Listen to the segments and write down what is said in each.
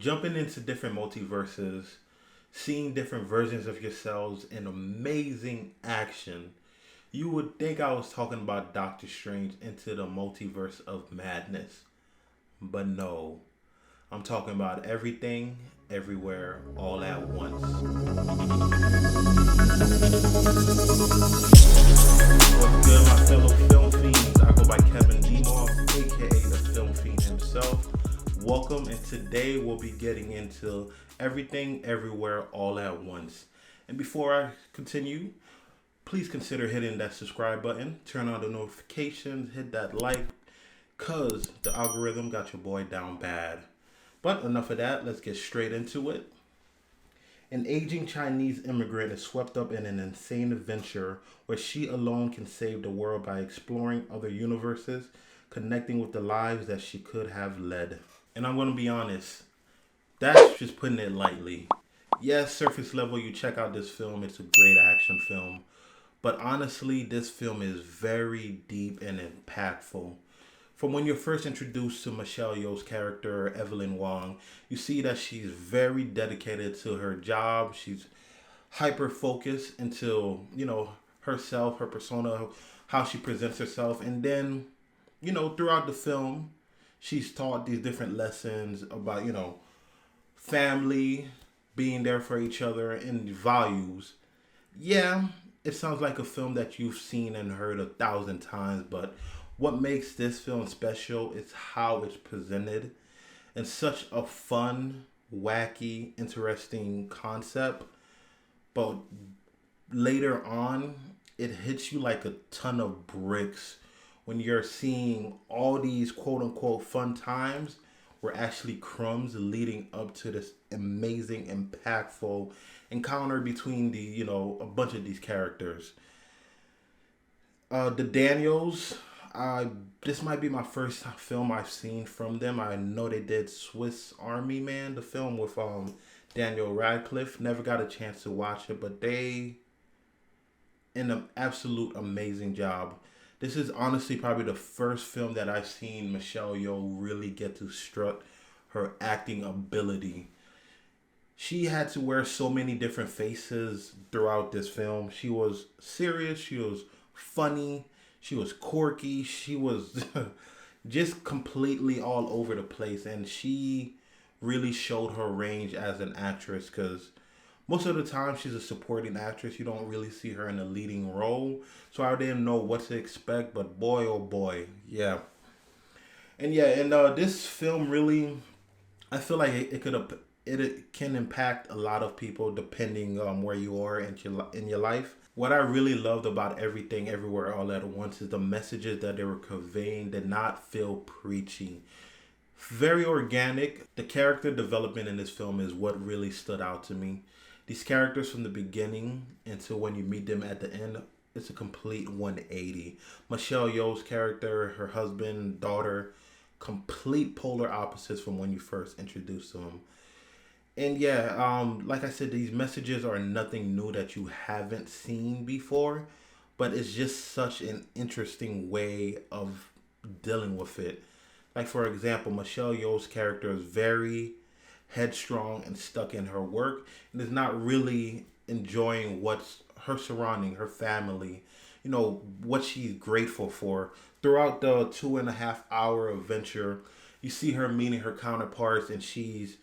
jumping into different multiverses, seeing different versions of yourselves in amazing action. You would think I was talking about Doctor Strange into the multiverse of madness. But no, I'm talking about everything, everywhere, all at once. What's good, my fellow film fiends? I go by Kevin Nemo, aka the Film Fiend himself. Welcome, and today we'll be getting into everything, everywhere, all at once. And before I continue, please consider hitting that subscribe button, turn on the notifications, hit that like, cause the algorithm got your boy down bad. But enough of that, let's get straight into it. An aging Chinese immigrant is swept up in an insane adventure where she alone can save the world by exploring other universes, connecting with the lives that she could have led. And I'm going to be honest, that's just putting it lightly. Yes, surface level, you check out this film, it's a great action film. But honestly, this film is very deep and impactful. From when you're first introduced to Michelle Yeoh's character, Evelyn Wong, you see that she's very dedicated to her job. She's hyper focused into, herself, her persona, how she presents herself. And then, throughout the film, she's taught these different lessons about, family, being there for each other, and values. Yeah, it sounds like a film that you've seen and heard 1,000 times, but what makes this film special is how it's presented in such a fun, wacky, interesting concept. But later on, it hits you like a ton of bricks when you're seeing all these quote unquote fun times were actually crumbs leading up to this amazing, impactful encounter between a bunch of these characters. The Daniels, this might be my first film I've seen from them. I know they did Swiss Army Man, the film with Daniel Radcliffe. Never got a chance to watch it, but they did an absolute amazing job. This is honestly probably the first film that I've seen Michelle Yeoh really get to strut her acting ability. She had to wear so many different faces throughout this film. She was serious, she was funny, she was quirky, she was just completely all over the place, and she really showed her range as an actress because most of the time she's a supporting actress. You don't really see her in a leading role, so I didn't know what to expect, but boy oh boy, yeah. And this film really, I feel like it can impact a lot of people depending on where you are in your life. What I really loved about Everything Everywhere All at Once is the messages that they were conveying did not feel preachy. Very organic. The character development in this film is what really stood out to me. These characters from the beginning until when you meet them at the end, it's a complete 180. Michelle Yeoh's character, her husband, daughter, complete polar opposites from when you first introduced them. And yeah, like I said, these messages are nothing new that you haven't seen before, but it's just such an interesting way of dealing with it. Like for example, Michelle Yeoh's character is very headstrong and stuck in her work and is not really enjoying what's her surrounding, her family, what she's grateful for. Throughout the 2.5 hour adventure, you see her meeting her counterparts, and she's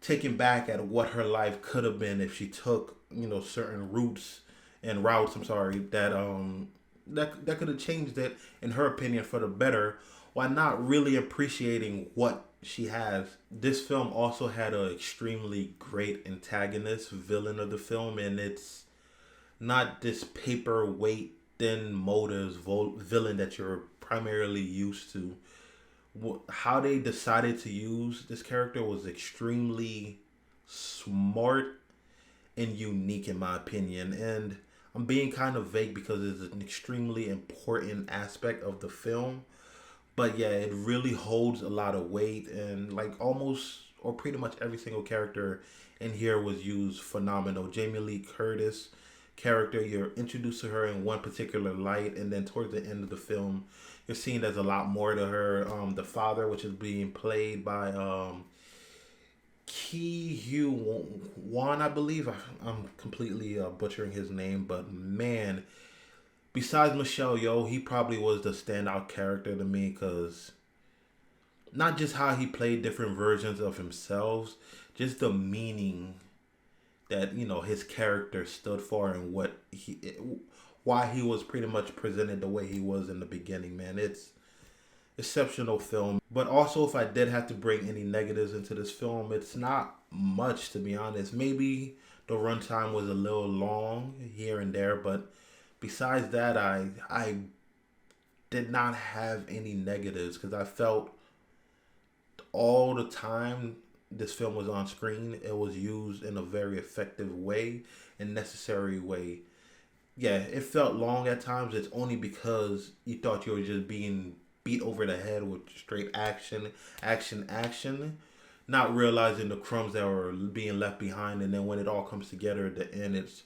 taken back at what her life could have been if she took, certain routes, that could have changed it, in her opinion, for the better, while not really appreciating what she has. This film also had an extremely great antagonist, villain of the film, and it's not this paperweight, thin motives villain that you're primarily used to. How they decided to use this character was extremely smart and unique in my opinion, and I'm being kind of vague because it's an extremely important aspect of the film, but yeah, it really holds a lot of weight, and like almost or pretty much every single character in here was used phenomenal. Jamie Lee Curtis character, you're introduced to her in one particular light, and then towards the end of the film you're seeing there's a lot more to her. The father, which is being played by Ki Hugh Wan, I believe. I'm completely butchering his name, but man, besides Michelle Yeoh, he probably was the standout character to me because not just how he played different versions of himself, just the meaning that his character stood for and why he was pretty much presented the way he was in the beginning. Man, it's exceptional film. But also, if I did have to bring any negatives into this film, it's not much, to be honest. Maybe the runtime was a little long here and there, but besides that, I did not have any negatives because I felt all the time this film was on screen, it was used in a very effective way and necessary way. Yeah, it felt long at times. It's only because you thought you were just being beat over the head with straight action, action, action, not realizing the crumbs that were being left behind. And then when it all comes together at the end, it's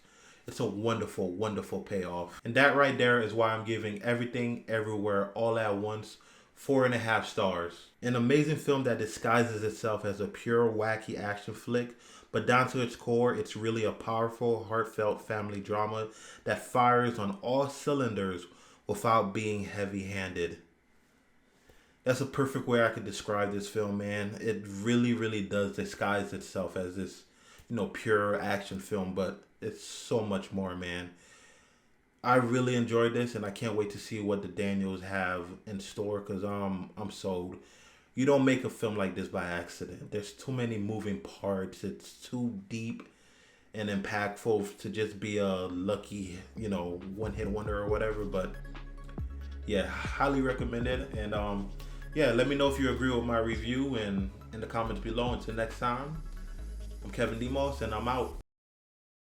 a wonderful, wonderful payoff. And that right there is why I'm giving Everything Everywhere All at Once 4.5 stars. An amazing film that disguises itself as a pure wacky action flick, but down to its core, it's really a powerful, heartfelt family drama that fires on all cylinders without being heavy-handed. That's a perfect way I could describe this film, man. It really, really does disguise itself as this, pure action film, but it's so much more, man. I really enjoyed this, and I can't wait to see what the Daniels have in store because I'm sold. You don't make a film like this by accident. There's too many moving parts. It's too deep and impactful to just be a lucky, one hit wonder or whatever. But yeah, highly recommended. And yeah, let me know if you agree with my review and in the comments below. Until next time, I'm Kevin Demos, and I'm out.